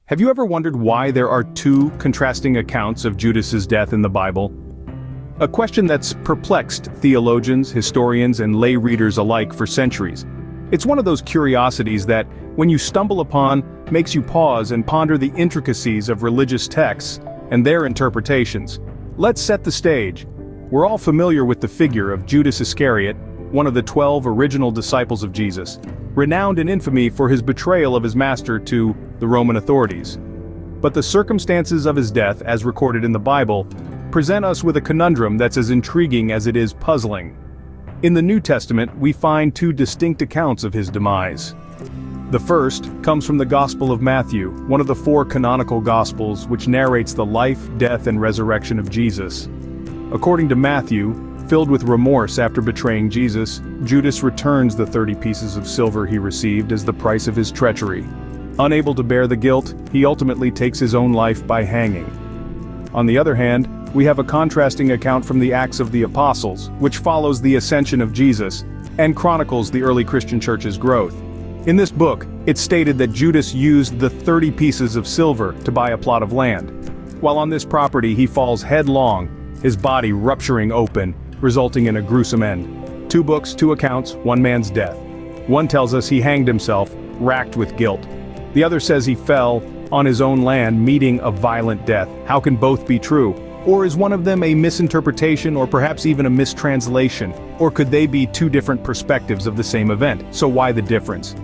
Have you ever wondered why there are two contrasting accounts of Judas's death in the Bible? A question that's perplexed theologians, historians, and lay readers alike for centuries. It's one of those curiosities that, when you stumble upon, makes you pause and ponder the intricacies of religious texts and their interpretations. Let's set the stage. We're all familiar with the figure of Judas Iscariot, one of the 12 original disciples of Jesus, renowned in infamy for his betrayal of his master to the Roman authorities. But the circumstances of his death, as recorded in the Bible, present us with a conundrum that's as intriguing as it is puzzling. In the New Testament, we find two distinct accounts of his demise. The first comes from the Gospel of Matthew, one of the four canonical Gospels which narrates the life, death, and resurrection of Jesus. According to Matthew, filled with remorse after betraying Jesus, Judas returns the 30 pieces of silver he received as the price of his treachery. Unable to bear the guilt, he ultimately takes his own life by hanging. On the other hand, we have a contrasting account from the Acts of the Apostles, which follows the ascension of Jesus, and chronicles the early Christian church's growth. In this book, it's stated that Judas used the 30 pieces of silver to buy a plot of land. While on this property he falls headlong, his body rupturing open, resulting in a gruesome end. Two books, two accounts, one man's death. One tells us he hanged himself, racked with guilt. The other says he fell on his own land, meeting a violent death. How can both be true? Or is one of them a misinterpretation or perhaps even a mistranslation? Or could they be two different perspectives of the same event? So why the difference?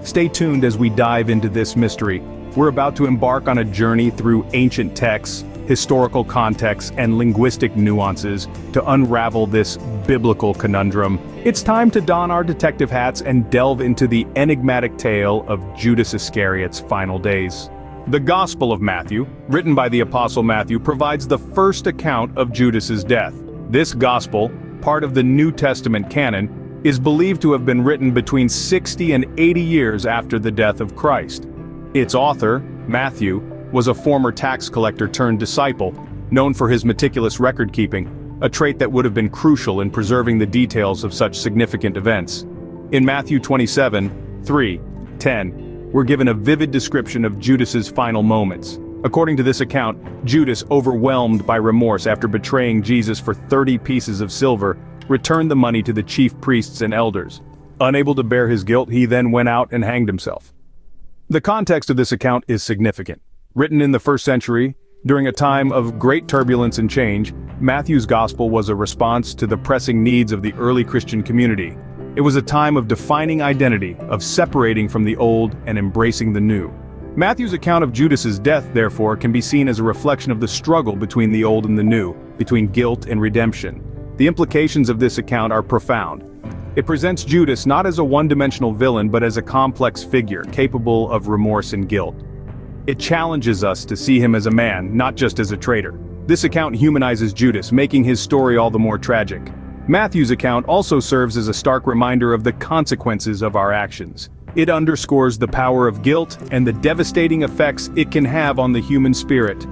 Stay tuned as we dive into this mystery. We're about to embark on a journey through ancient texts, historical contexts, and linguistic nuances to unravel this biblical conundrum. It's time to don our detective hats and delve into the enigmatic tale of Judas Iscariot's final days. The Gospel of Matthew, written by the Apostle Matthew, provides the first account of Judas's death. This Gospel, part of the New Testament canon, is believed to have been written between 60 and 80 years after the death of Christ. Its author, Matthew, was a former tax collector turned disciple, known for his meticulous record-keeping, a trait that would have been crucial in preserving the details of such significant events. In Matthew 27:3-10, we're given a vivid description of Judas's final moments. According to this account, Judas, overwhelmed by remorse after betraying Jesus for 30 pieces of silver, returned the money to the chief priests and elders. Unable to bear his guilt, he then went out and hanged himself. The context of this account is significant. Written in the 1st century, during a time of great turbulence and change, Matthew's Gospel was a response to the pressing needs of the early Christian community. It was a time of defining identity, of separating from the old and embracing the new. Matthew's account of Judas's death, therefore, can be seen as a reflection of the struggle between the old and the new, between guilt and redemption. The implications of this account are profound. It presents Judas not as a one-dimensional villain but as a complex figure, capable of remorse and guilt. It challenges us to see him as a man, not just as a traitor. This account humanizes Judas, making his story all the more tragic. Matthew's account also serves as a stark reminder of the consequences of our actions. It underscores the power of guilt and the devastating effects it can have on the human spirit.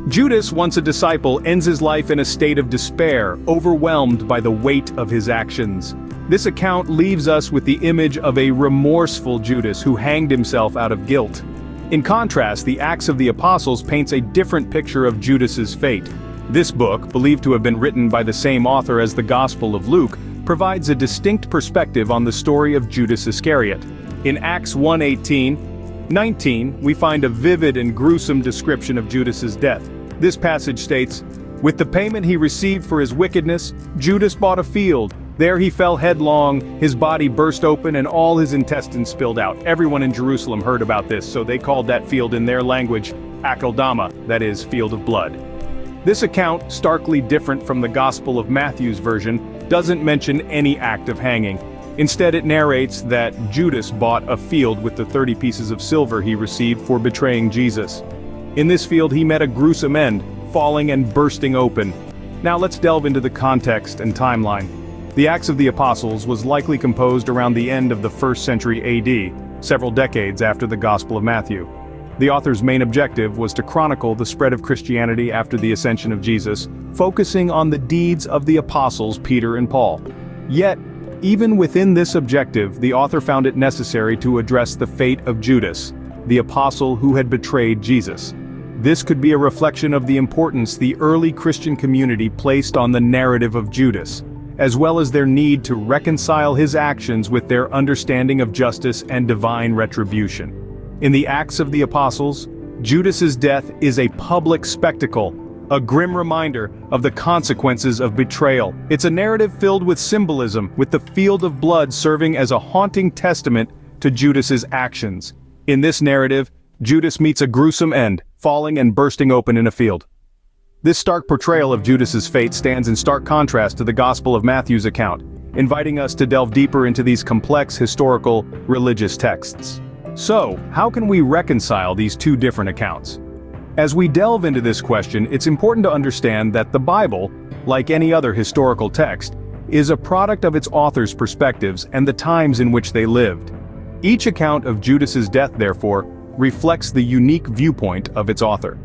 Judas, once a disciple, ends his life in a state of despair, overwhelmed by the weight of his actions. This account leaves us with the image of a remorseful Judas who hanged himself out of guilt. In contrast, the Acts of the Apostles paints a different picture of Judas's fate. This book, believed to have been written by the same author as the Gospel of Luke, provides a distinct perspective on the story of Judas Iscariot. In Acts 1:18-19, we find a vivid and gruesome description of Judas's death. This passage states, "With the payment he received for his wickedness, Judas bought a field. There he fell headlong, his body burst open and all his intestines spilled out." Everyone in Jerusalem heard about this, so they called that field in their language Akeldama, that is, field of blood. This account, starkly different from the Gospel of Matthew's version, doesn't mention any act of hanging. Instead, it narrates that Judas bought a field with the 30 pieces of silver he received for betraying Jesus. In this field he met a gruesome end, falling and bursting open. Now let's delve into the context and timeline. The Acts of the Apostles was likely composed around the end of the 1st century AD, several decades after the Gospel of Matthew. The author's main objective was to chronicle the spread of Christianity after the ascension of Jesus, focusing on the deeds of the apostles Peter and Paul. Yet, even within this objective, the author found it necessary to address the fate of Judas. the apostle who had betrayed Jesus. This could be a reflection of the importance the early Christian community placed on the narrative of Judas, as well as their need to reconcile his actions with their understanding of justice and divine retribution. In the Acts of the Apostles, Judas's death is a public spectacle, a grim reminder of the consequences of betrayal. It's a narrative filled with symbolism, with the field of blood serving as a haunting testament to Judas's actions. In this narrative, Judas meets a gruesome end, falling and bursting open in a field. This stark portrayal of Judas's fate stands in stark contrast to the Gospel of Matthew's account, inviting us to delve deeper into these complex historical, religious texts. So, how can we reconcile these two different accounts? As we delve into this question, it's important to understand that the Bible, like any other historical text, is a product of its author's perspectives and the times in which they lived. Each account of Judas's death, therefore, reflects the unique viewpoint of its author.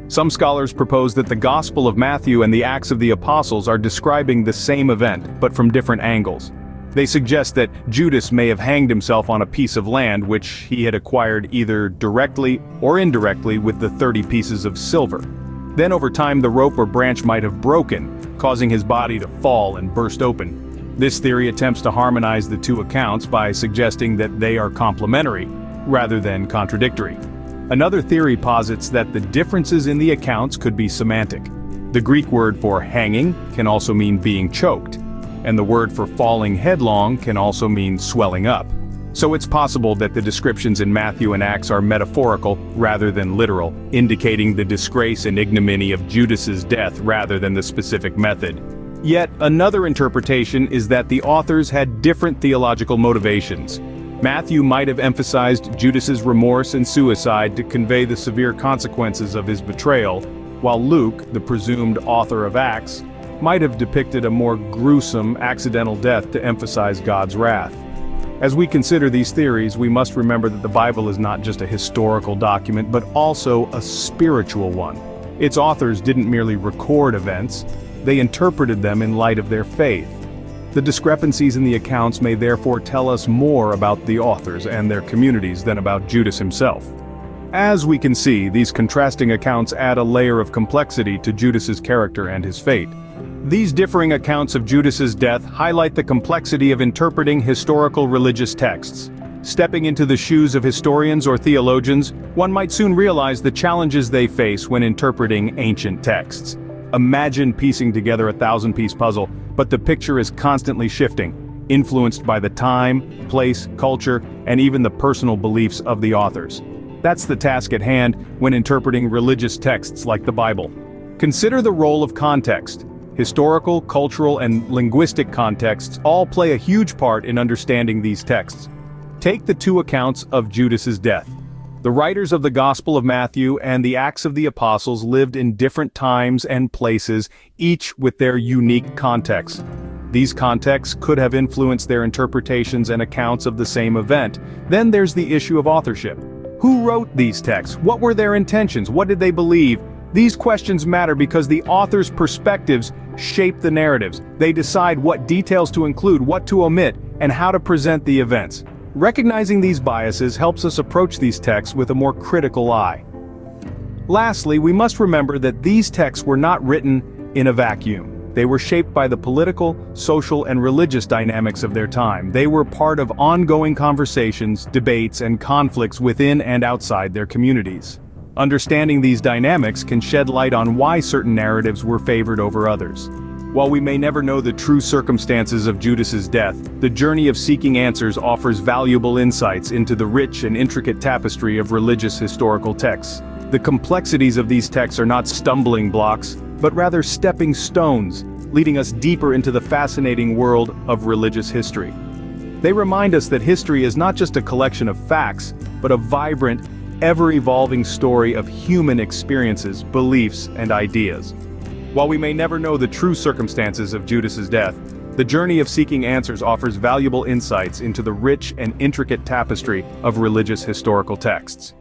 Some scholars propose that the Gospel of Matthew and the Acts of the Apostles are describing the same event, but from different angles. They suggest that Judas may have hanged himself on a piece of land which he had acquired either directly or indirectly with the 30 pieces of silver. Then over time the rope or branch might have broken, causing his body to fall and burst open. This theory attempts to harmonize the two accounts by suggesting that they are complementary, rather than contradictory. Another theory posits that the differences in the accounts could be semantic. The Greek word for hanging can also mean being choked, and the word for falling headlong can also mean swelling up. So it's possible that the descriptions in Matthew and Acts are metaphorical rather than literal, indicating the disgrace and ignominy of Judas's death rather than the specific method. Yet another interpretation is that the authors had different theological motivations. Matthew might have emphasized Judas's remorse and suicide to convey the severe consequences of his betrayal, while Luke, the presumed author of Acts, might have depicted a more gruesome, accidental death to emphasize God's wrath. As we consider these theories, we must remember that the Bible is not just a historical document, but also a spiritual one. Its authors didn't merely record events, they interpreted them in light of their faith. The discrepancies in the accounts may therefore tell us more about the authors and their communities than about Judas himself. As we can see, these contrasting accounts add a layer of complexity to Judas's character and his fate. These differing accounts of Judas's death highlight the complexity of interpreting historical religious texts. Stepping into the shoes of historians or theologians, one might soon realize the challenges they face when interpreting ancient texts. Imagine piecing together a 1,000-piece puzzle, but the picture is constantly shifting, influenced by the time, place, culture, and even the personal beliefs of the authors. That's the task at hand when interpreting religious texts like the Bible. Consider the role of context. Historical, cultural, and linguistic contexts all play a huge part in understanding these texts. Take the two accounts of Judas's death. The writers of the Gospel of Matthew and the Acts of the Apostles lived in different times and places, each with their unique context. These contexts could have influenced their interpretations and accounts of the same event. Then there's the issue of authorship. Who wrote these texts? What were their intentions? What did they believe? These questions matter because the author's perspectives shape the narratives. They decide what details to include, what to omit, and how to present the events. Recognizing these biases helps us approach these texts with a more critical eye. Lastly, we must remember that these texts were not written in a vacuum. They were shaped by the political, social, and religious dynamics of their time. They were part of ongoing conversations, debates, and conflicts within and outside their communities. Understanding these dynamics can shed light on why certain narratives were favored over others. While we may never know the true circumstances of Judas's death, the journey of seeking answers offers valuable insights into the rich and intricate tapestry of religious historical texts. The complexities of these texts are not stumbling blocks, but rather stepping stones, leading us deeper into the fascinating world of religious history. They remind us that history is not just a collection of facts, but a vibrant, ever-evolving story of human experiences, beliefs, and ideas. While we may never know the true circumstances of Judas's death, the journey of seeking answers offers valuable insights into the rich and intricate tapestry of religious historical texts.